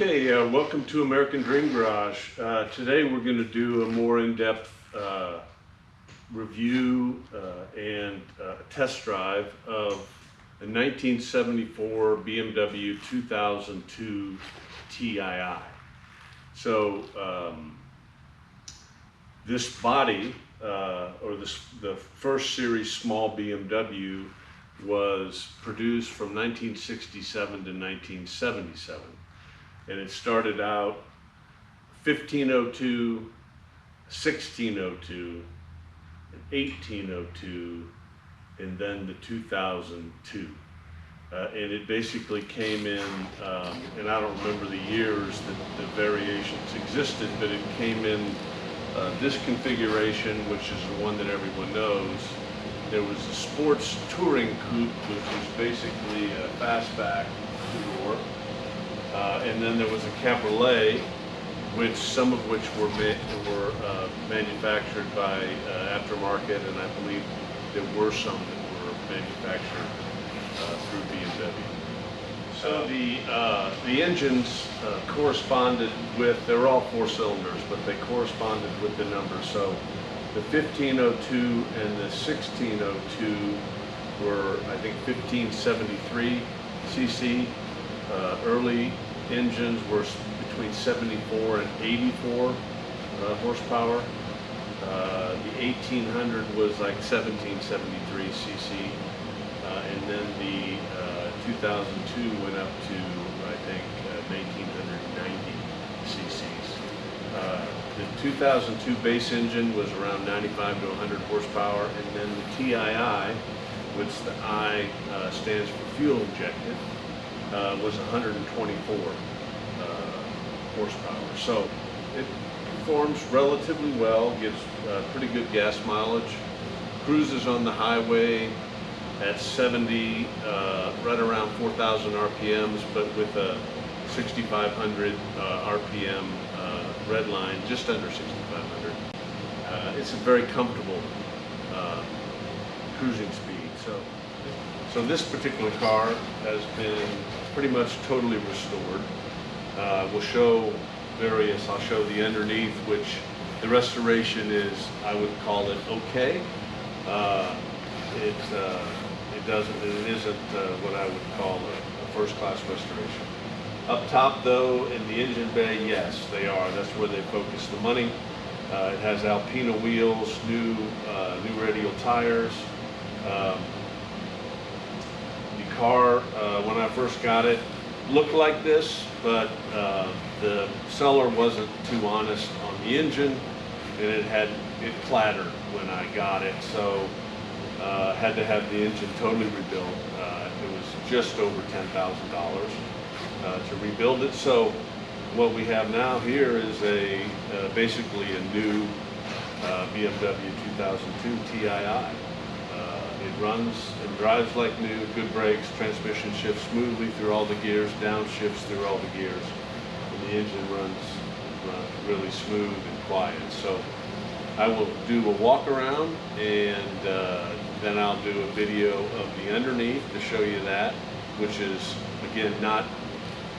Okay, welcome to American Dream Garage. Today we're going to do a more in-depth review and test drive of a 1974 BMW 2002 Tii. So this body, the first series small BMW, was produced from 1967 to 1977. And it started out 1502, 1602, and 1802, and then the 2002. And it basically came in, and I don't remember the years that the variations existed, but it came in this configuration, which is the one that everyone knows. There was a sports touring coupe, which was basically a fastback two-door. And then there was a cabriolet, some of which were manufactured by aftermarket, and I believe there were some that were manufactured through BMW. So the engines corresponded with, they were all four cylinders, but they corresponded with the numbers. So the 1502 and the 1602 were, I think, 1573 cc. Early engines were between 74 and 84 horsepower. The 1800 was like 1773 cc, and then the 2002 went up to, I think, 1990 cc's. The 2002 base engine was around 95 to 100 horsepower, and then the Tii, which the I stands for fuel injected, was 124 horsepower. So it performs relatively well, gives pretty good gas mileage, cruises on the highway at 70, right around 4,000 RPMs, but with a 6,500 RPM red line, just under 6,500. It's a very comfortable cruising speed. So this particular car has been pretty much totally restored. We'll show I'll show the underneath, which the restoration is, I would call it okay. It isn't what I would call a first-class restoration. Up top though, in the engine bay, yes, they are. That's where they focus the money. It has Alpina wheels, new radial tires. The car, when I first got it, looked like this, but the seller wasn't too honest on the engine, and it clattered when I got it, so had to have the engine totally rebuilt. It was just over $10,000 to rebuild it. So what we have now here is basically a new BMW 2002 Tii. It runs and drives like new, good brakes, transmission shifts smoothly through all the gears, downshifts through all the gears, and the engine runs really smooth and quiet. So I will do a walk around, and then I'll do a video of the underneath to show you that, which is, again, not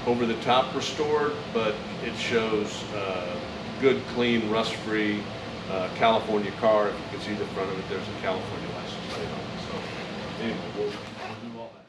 over the top restored, but it shows good, clean, rust-free California car. If you can see the front of it, there's a California license plate on it. So anyway, we'll do all that.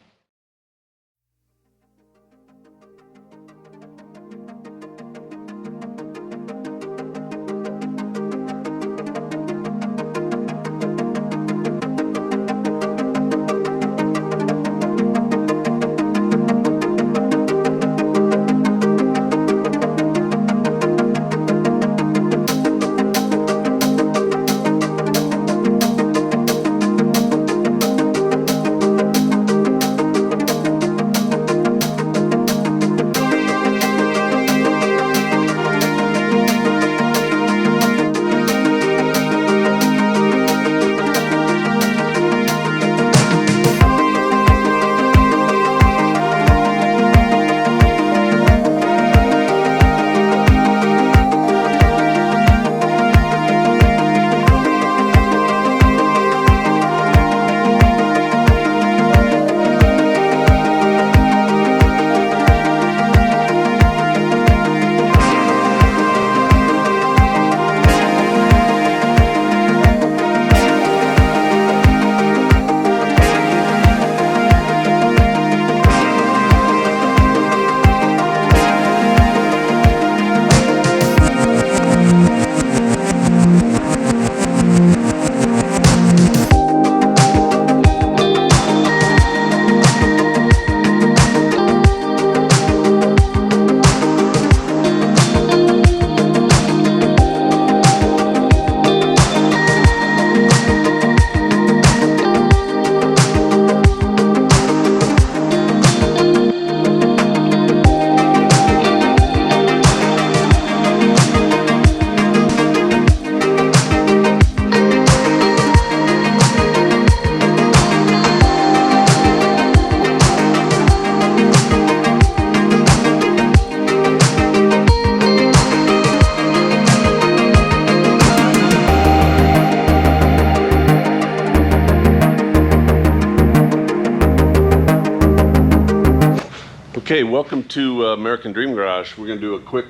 Okay, welcome to American Dream Garage. We're going to do a quick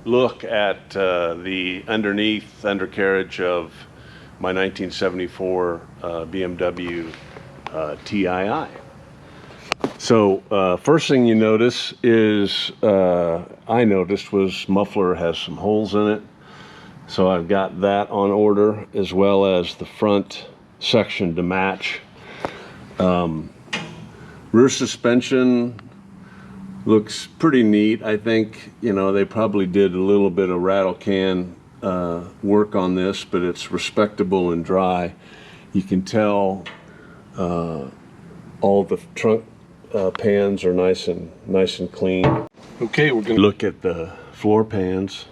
look at the undercarriage of my 1974 BMW TII. So first thing you notice is, I noticed, was muffler has some holes in it. So I've got that on order, as well as the front section to match. Rear suspension looks pretty neat. I think, you know, they probably did a little bit of rattle can work on this, but it's respectable and dry. You can tell all the trunk pans are nice and clean. Okay, we're gonna look at the floor pans.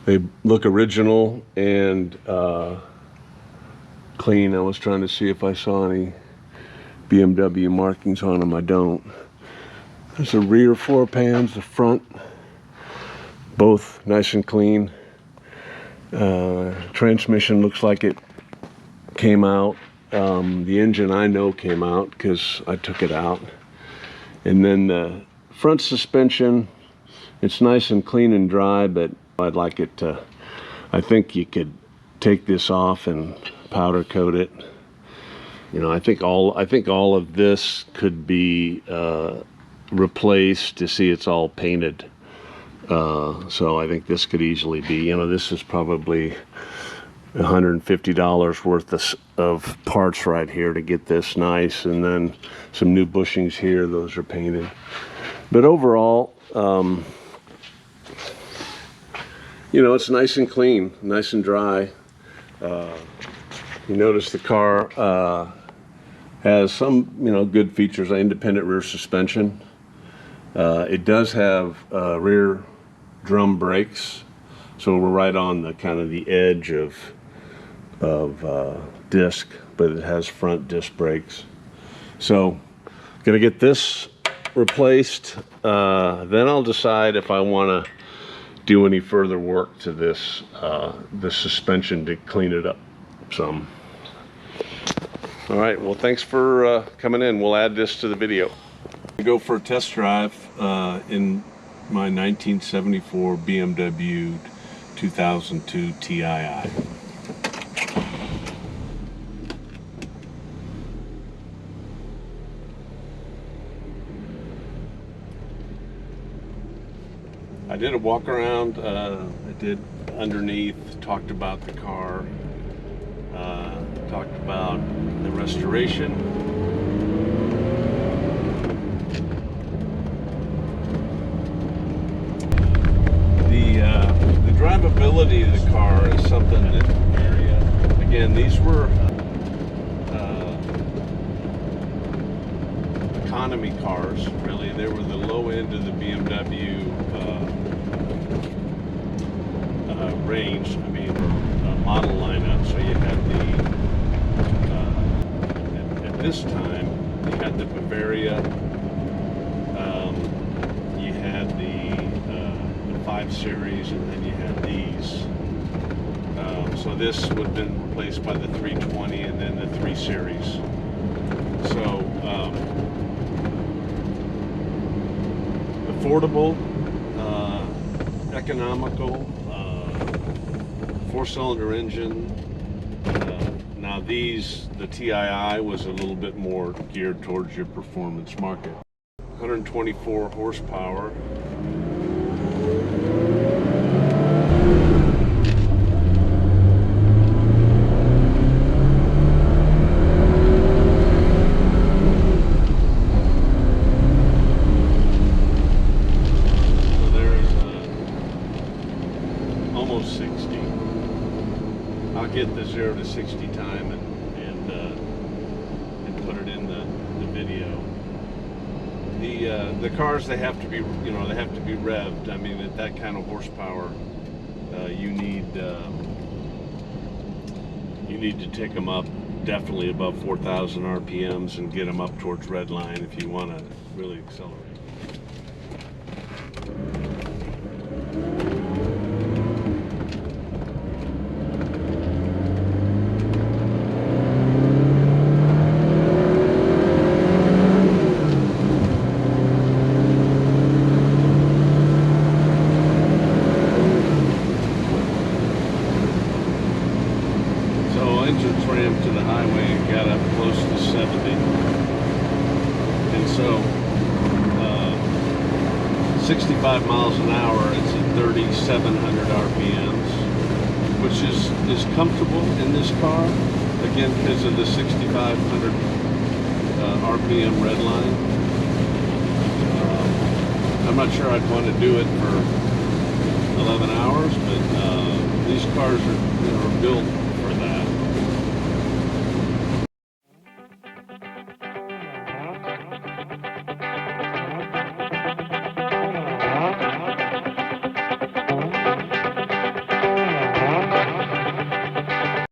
They look original and clean. I was trying to see if I saw any BMW markings on them. I don't. There's the rear floor pans, the front, both nice and clean. Transmission looks like it came out. The engine I know came out because I took it out. And then the front suspension, it's nice and clean and dry, but I'd like it to, I think you could take this off and powder coat it. You know, I think all of this could be replaced. To see it's all painted. So I think this could easily be, you know, this is probably $150 worth of parts right here to get this nice, and then some new bushings here, those are painted. But overall, you know, it's nice and clean, nice and dry. You notice the car has some, you know, good features. Independent rear suspension. It does have rear drum brakes, so we're right on the kind of the edge of disc, but it has front disc brakes. So gonna get this replaced, then I'll decide if I want to do any further work to this the suspension to clean it up some. All right, well, thanks for coming in. We'll add this to the video. Go for a test drive in my 1974 BMW 2002 TII. I did a walk around. I did underneath, talked about the car, talked about the restoration. The drivability of the car is something that, again, these were economy cars, really. They were the low end of the BMW range, I mean, model lineup. So you had at this time, you had the Bavaria, you had the 5 Series, and then you had these. So this would have been replaced by the 320 and then the 3 Series. So affordable, economical, 4-cylinder engine. Now these, the TII was a little bit more geared towards your performance market. 124 horsepower. Almost 60. I'll get the 0 to 60 time and put it in the video. The cars, they have to be, you know, they have to be revved. I mean, at that kind of horsepower, you need to take them up definitely above 4,000 RPMs and get them up towards red line if you want to really accelerate. So 65 miles an hour, it's at 3,700 RPMs, which is comfortable in this car, again, because of the 6,500 RPM red line. I'm not sure I'd want to do it for 11 hours, but these cars are built